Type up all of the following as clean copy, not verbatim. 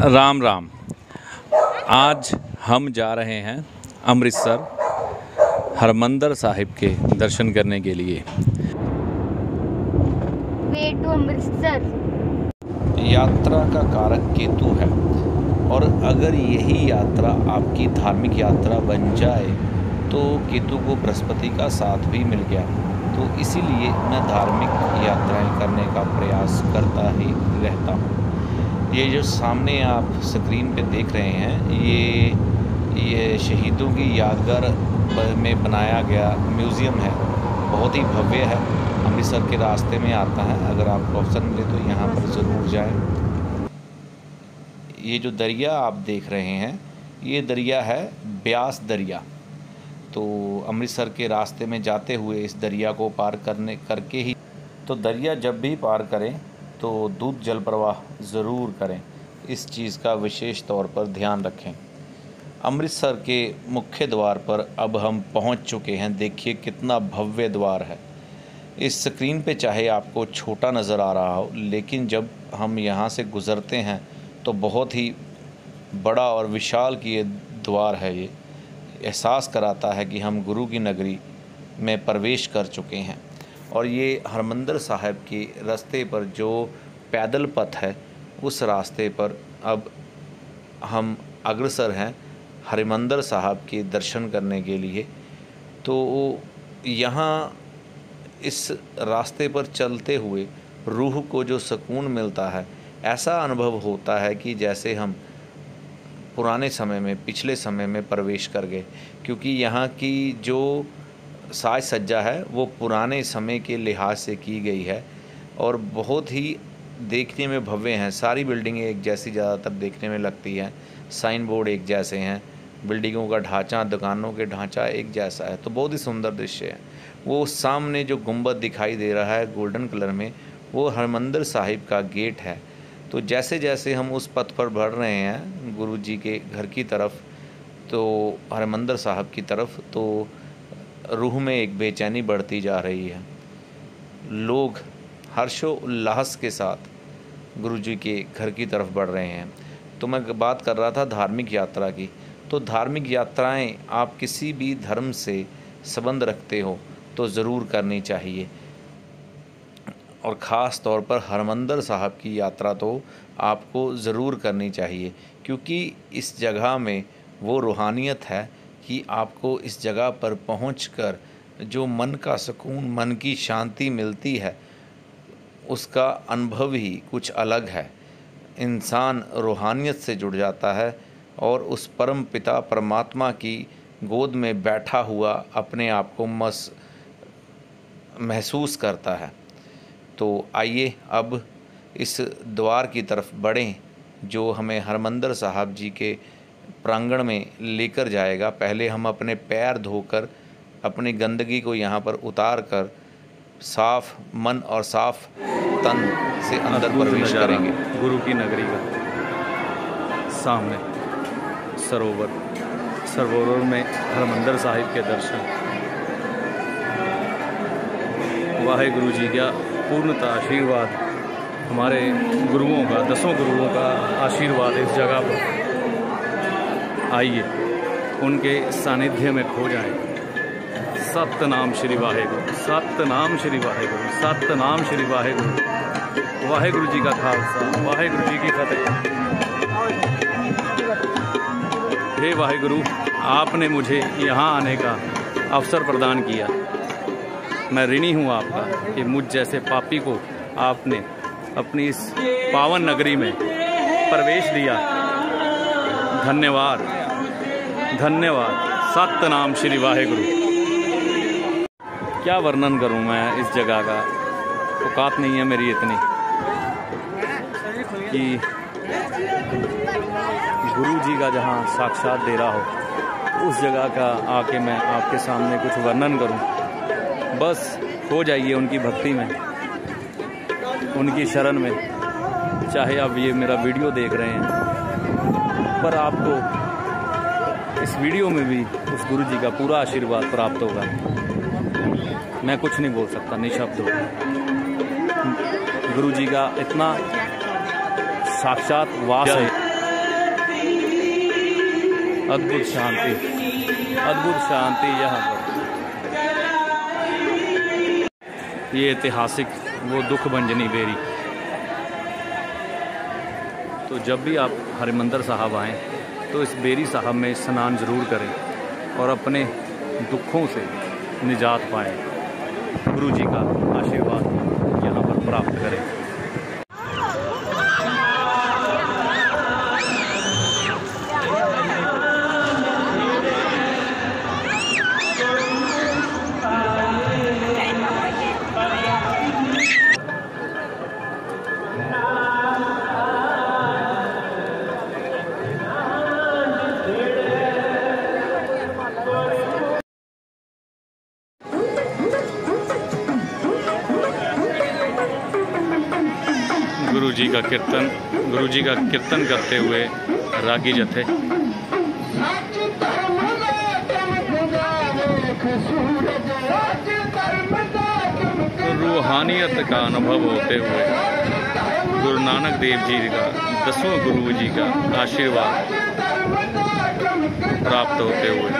राम राम। आज हम जा रहे हैं अमृतसर हरमंदिर साहिब के दर्शन करने के लिए। Way to Amritsar. यात्रा का कारक केतु है और अगर यही यात्रा आपकी धार्मिक यात्रा बन जाए तो केतु को बृहस्पति का साथ भी मिल गया, तो इसीलिए मैं धार्मिक यात्राएं करने का प्रयास करता ही रहता हूँ। ये जो सामने आप स्क्रीन पे देख रहे हैं ये शहीदों की यादगार में बनाया गया म्यूज़ियम है, बहुत ही भव्य है। अमृतसर के रास्ते में आता है, अगर आपको अवसर मिले तो यहाँ पर ज़रूर जाएं। ये जो दरिया आप देख रहे हैं ये दरिया है ब्यास दरिया। तो अमृतसर के रास्ते में जाते हुए इस दरिया को पार करके ही तो दरिया जब भी पार करें तो दूध जल प्रवाह ज़रूर करें, इस चीज़ का विशेष तौर पर ध्यान रखें। अमृतसर के मुख्य द्वार पर अब हम पहुंच चुके हैं। देखिए कितना भव्य द्वार है। इस स्क्रीन पे चाहे आपको छोटा नज़र आ रहा हो, लेकिन जब हम यहाँ से गुज़रते हैं तो बहुत ही बड़ा और विशाल की ये द्वार है। ये एहसास कराता है कि हम गुरु की नगरी में प्रवेश कर चुके हैं। और ये हरमंदिर साहिब के रास्ते पर जो पैदल पथ है, उस रास्ते पर अब हम अग्रसर हैं हरमंदिर साहिब के दर्शन करने के लिए। तो यहाँ इस रास्ते पर चलते हुए रूह को जो सुकून मिलता है, ऐसा अनुभव होता है कि जैसे हम पुराने समय में, पिछले समय में प्रवेश कर गए, क्योंकि यहाँ की जो साज सज्जा है वो पुराने समय के लिहाज से की गई है और बहुत ही देखने में भव्य हैं। सारी बिल्डिंगें एक जैसी ज़्यादातर देखने में लगती हैं, साइन बोर्ड एक जैसे हैं, बिल्डिंगों का ढांचा, दुकानों के ढांचा एक जैसा है, तो बहुत ही सुंदर दृश्य है। वो सामने जो गुंबद दिखाई दे रहा है गोल्डन कलर में, वो हरमंदिर साहिब का गेट है। तो जैसे जैसे हम उस पथ पर बढ़ रहे हैं गुरु जी के घर की तरफ, तो हरमंदिर साहिब की तरफ, तो रूह में एक बेचैनी बढ़ती जा रही है। लोग हर्षोल्लास के साथ गुरु जी के घर की तरफ बढ़ रहे हैं। तो मैं बात कर रहा था धार्मिक यात्रा की। तो धार्मिक यात्राएं आप किसी भी धर्म से संबंध रखते हो तो ज़रूर करनी चाहिए, और ख़ास तौर पर हरमंदिर साहिब की यात्रा तो आपको ज़रूर करनी चाहिए, क्योंकि इस जगह में वो रूहानियत है कि आपको इस जगह पर पहुंचकर जो मन का सुकून, मन की शांति मिलती है, उसका अनुभव ही कुछ अलग है। इंसान रूहानियत से जुड़ जाता है और उस परम पिता परमात्मा की गोद में बैठा हुआ अपने आप को महसूस करता है। तो आइए अब इस द्वार की तरफ बढ़ें जो हमें हरमंदिर साहिब जी के प्रांगण में लेकर जाएगा। पहले हम अपने पैर धोकर अपनी गंदगी को यहाँ पर उतार कर साफ मन और साफ तन से अंदर प्रवेश करेंगे। गुरु की नगरी का सामने सरोवर में हरमंदिर साहिब के दर्शन। वाहेगुरु जी का पूर्णतः आशीर्वाद, हमारे गुरुओं का, 10 गुरुओं का आशीर्वाद इस जगह पर। आइए उनके सानिध्य में खो जाएं। सतनाम श्री वाहेगुरु, सतनाम श्री वाहेगुरु, सतनाम श्री वाहेगुरु। वाहेगुरु जी का खालसा, वाहेगुरु जी की फतेह। हे वाहेगुरु, आपने मुझे यहाँ आने का अवसर प्रदान किया। मैं ऋणी हूँ आपका कि मुझ जैसे पापी को आपने अपनी इस पावन नगरी में प्रवेश दिया। धन्यवाद, धन्यवाद। सतनाम श्री वाहेगुरु। क्या वर्णन करूं मैं इस जगह का, औकात नहीं है मेरी इतनी कि गुरु जी का जहां साक्षात डेरा हो, उस जगह का आके मैं आपके सामने कुछ वर्णन करूं। बस हो जाइए उनकी भक्ति में, उनकी शरण में। चाहे आप ये मेरा वीडियो देख रहे हैं, पर आपको इस वीडियो में भी उस गुरु जी का पूरा आशीर्वाद प्राप्त होगा। मैं कुछ नहीं बोल सकता, निशब्द हो। गुरु जी का इतना साक्षात वास है अद्भुत शांति, अद्भुत शांति यहाँ पर। ये ऐतिहासिक वो दुख भंजनी बेरी। तो जब भी आप हरिमंदिर साहब आएँ तो इस बेरी साहब में स्नान ज़रूर करें और अपने दुखों से निजात पाएँ। गुरु जी का आशीर्वाद यहाँ पर प्राप्त करें। गुरु जी का कीर्तन करते हुए रागी जत्थे। रूहानियत का अनुभव होते हुए गुरु नानक देव जी का 10वें गुरु जी का आशीर्वाद प्राप्त होते हुए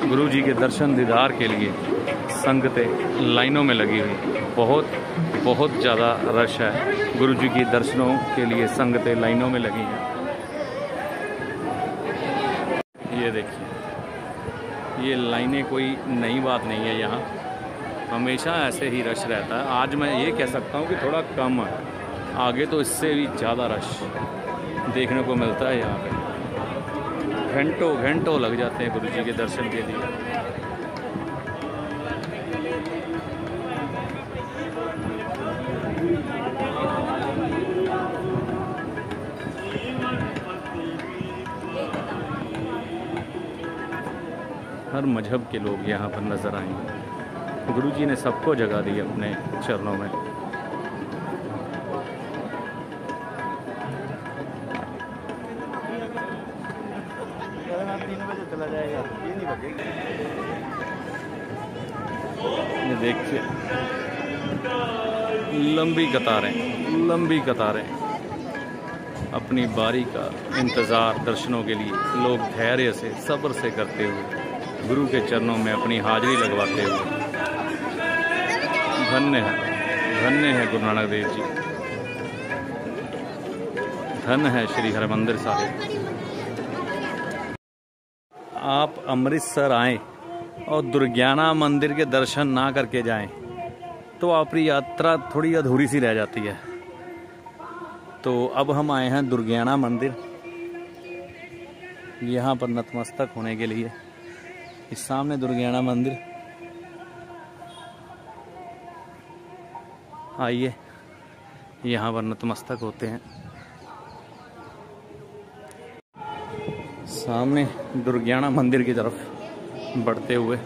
गुरु जी के दर्शन दीदार के लिए संगतें लाइनों में लगी हुई। बहुत ज़्यादा रश है। गुरु जी के दर्शनों के लिए संगतें लाइनों में लगी हैं। ये देखिए, ये लाइनें कोई नई बात नहीं है, यहाँ हमेशा ऐसे ही रश रहता है। आज मैं ये कह सकता हूँ कि थोड़ा कम है, आगे तो इससे भी ज़्यादा रश देखने को मिलता है। यहाँ पे घंटों लग जाते हैं गुरु जी के दर्शन के लिए। हर मजहब के लोग यहाँ पर नज़र आएंगे। गुरु जी ने सबको जगह दी अपने चरणों में। ये देखिए, लंबी कतारें अपनी बारी का इंतज़ार दर्शनों के लिए लोग धैर्य से, सब्र से करते हुए गुरु के चरणों में अपनी हाजिरी लगवाते हुए। धन्य है गुरु नानक देव जी, धन्य है श्री हरिमंदिर साहिब। आप अमृतसर आएँ और दुर्गियाना मंदिर के दर्शन ना करके जाएं तो आपकी यात्रा थोड़ी अधूरी सी रह जाती है। तो अब हम आए हैं दुर्गियाना मंदिर, यहाँ पर नतमस्तक होने के लिए। इस सामने दुर्गियाना मंदिर, आइए यहाँ पर नतमस्तक होते हैं। सामने दुर्गियाना मंदिर की तरफ बढ़ते हुए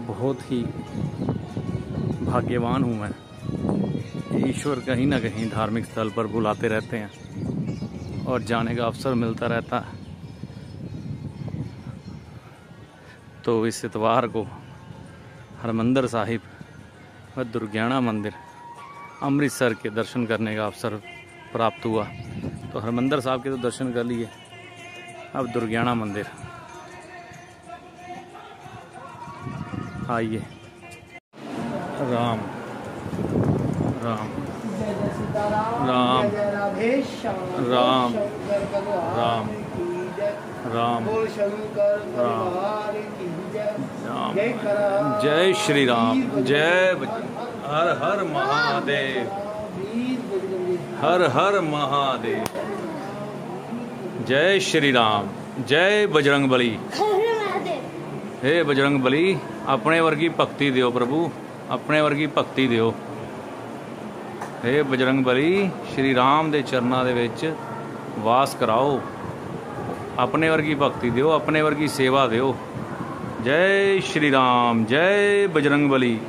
बहुत ही भाग्यवान हूँ मैं। ईश्वर कहीं ना कहीं धार्मिक स्थल पर बुलाते रहते हैं और जाने का अवसर मिलता रहता है। तो इस इतवार को हरिमंदिर साहिब व दुर्गियाना मंदिर अमृतसर के दर्शन करने का अवसर प्राप्त हुआ। तो हरिमंदिर साहब के तो दर्शन कर लिए, अब दुर्गियाना मंदिर आइए। राम राम राम राम राम राम राम। जय श्री राम, जय हर हर महादेव, हर हर महादेव। जय श्री राम। जय बजरंग बली। हे बजरंग बली, अपने वर्गी भक्ति दियो प्रभु, अपने वर्गी भक्ति दियो। हे बजरंग बली, श्री राम दे चरनां दे विच वास कराओ, अपने वर्गी भक्ति दियो, अपने वर्गी सेवा दियो। जय श्री राम, जय बजरंग बली।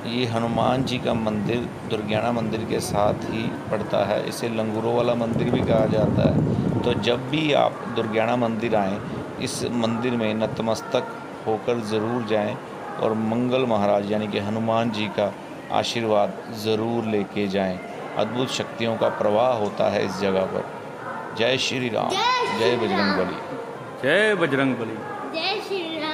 ये हनुमान जी का मंदिर दुर्गियाना मंदिर के साथ ही पड़ता है। इसे लंगूरों वाला मंदिर भी कहा जाता है। तो जब भी आप दुर्गियाना मंदिर आएँ, इस मंदिर में नतमस्तक होकर ज़रूर जाएं और मंगल महाराज यानी कि हनुमान जी का आशीर्वाद ज़रूर लेके जाएं। अद्भुत शक्तियों का प्रवाह होता है इस जगह पर। जय श्री राम, जय बजरंग बली। जय बजरंग बली। जय श्री राम।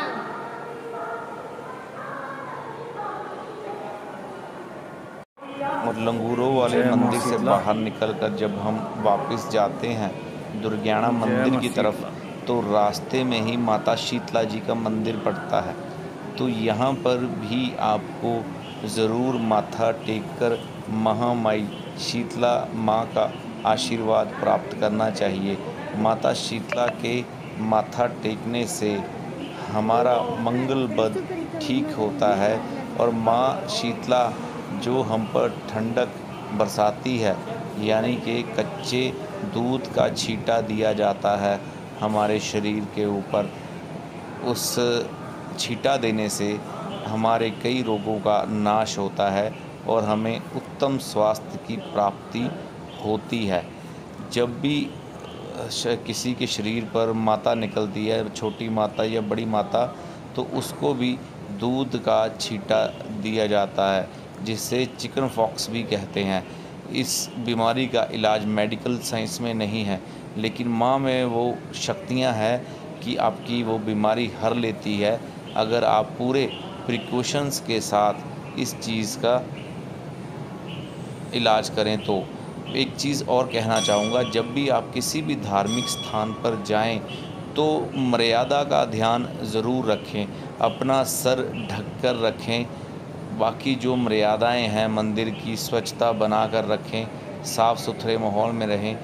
और लंगूरों वाले मंदिर से बाहर निकलकर जब हम वापस जाते हैं दुर्गियाना मंदिर की तरफ, तो रास्ते में ही माता शीतला जी का मंदिर पड़ता है। तो यहाँ पर भी आपको ज़रूर माथा टेककर महामाई शीतला माँ का आशीर्वाद प्राप्त करना चाहिए। माता शीतला के माथा टेकने से हमारा मंगल बद ठीक होता है और माँ शीतला जो हम पर ठंडक बरसाती है, यानी कि कच्चे दूध का छींटा दिया जाता है हमारे शरीर के ऊपर। उस छींटा देने से हमारे कई रोगों का नाश होता है और हमें उत्तम स्वास्थ्य की प्राप्ति होती है। जब भी किसी के शरीर पर माता निकलती है, छोटी माता या बड़ी माता, तो उसको भी दूध का छींटा दिया जाता है, जिसे चिकन पॉक्स भी कहते हैं। इस बीमारी का इलाज मेडिकल साइंस में नहीं है, लेकिन माँ में वो शक्तियाँ हैं कि आपकी वो बीमारी हर लेती है, अगर आप पूरे प्रिकॉशंस के साथ इस चीज़ का इलाज करें। तो एक चीज़ और कहना चाहूँगा, जब भी आप किसी भी धार्मिक स्थान पर जाएं तो मर्यादा का ध्यान ज़रूर रखें, अपना सर ढककर रखें। बाकी जो मर्यादाएं हैं मंदिर की, स्वच्छता बना कर रखें, साफ़ सुथरे माहौल में रहें,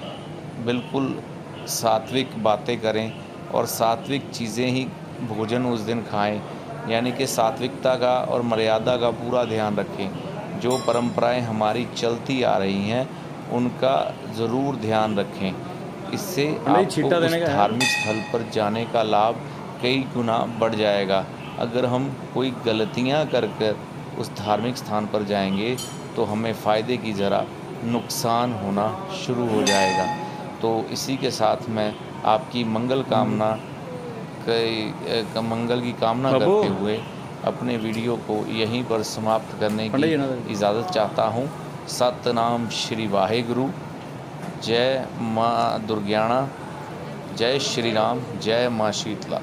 बिल्कुल सात्विक बातें करें और सात्विक चीज़ें ही भोजन उस दिन खाएं, यानी कि सात्विकता का और मर्यादा का पूरा ध्यान रखें। जो परंपराएं हमारी चलती आ रही हैं उनका ज़रूर ध्यान रखें। इससे आपको उस धार्मिक स्थल पर जाने का लाभ कई गुना बढ़ जाएगा। अगर हम कोई गलतियां कर कर उस धार्मिक स्थान पर जाएंगे तो हमें फ़ायदे की ज़रा नुकसान होना शुरू हो जाएगा। तो इसी के साथ मैं आपकी मंगल की कामना करते हुए अपने वीडियो को यहीं पर समाप्त करने की इजाज़त चाहता हूँ। सतनाम श्री वाहेगुरु। जय माँ दुर्गियाना, जय श्री राम, जय माँ शीतला।